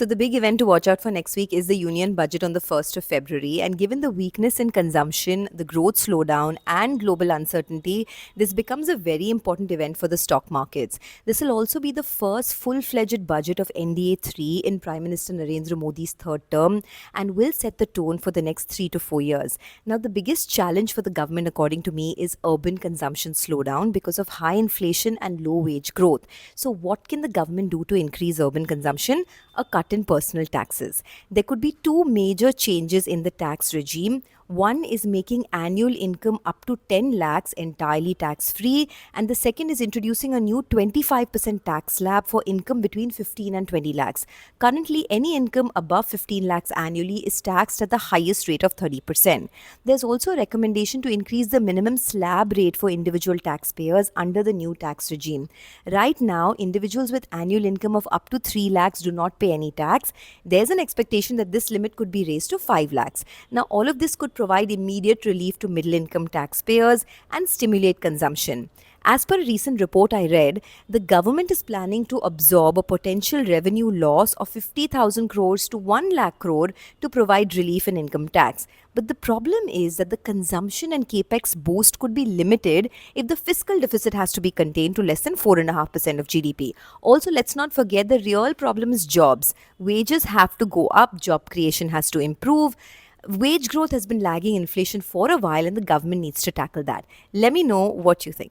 So, the big event to watch out for next week is the union budget on the 1st of February. And given the weakness in consumption, the growth slowdown, and global uncertainty, this becomes a very important event for the stock markets. This will also be the first full fledged budget of NDA 3 in Prime Minister Narendra Modi's third term and will set the tone for the next 3 to 4 years. Now, the biggest challenge for the government, according to me, is urban consumption slowdown because of high inflation and low wage growth. So, what can the government do to increase urban consumption? A cut in personal taxes. There could be two major changes in the tax regime. One is making annual income up to 10 lakhs entirely tax free, and the second is introducing a new 25% tax slab for income between 15 and 20 lakhs. Currently, any income above 15 lakhs annually is taxed at the highest rate of 30%. There's also a recommendation to increase the minimum slab rate for individual taxpayers under the new tax regime. Right now, individuals with annual income of up to 3 lakhs do not pay any tax. There's an expectation that this limit could be raised to 5 lakhs. Now, all of this could provide immediate relief to middle income taxpayers and stimulate consumption. As per a recent report I read, the government is planning to absorb a potential revenue loss of 50,000 crores to 1 lakh crore to provide relief in income tax. But the problem is that the consumption and capex boost could be limited if the fiscal deficit has to be contained to less than 4.5% of GDP. Also, let's not forget the real problem is jobs. Wages have to go up, job creation has to improve. Wage growth has been lagging inflation for a while, and the government needs to tackle that. Let me know what you think.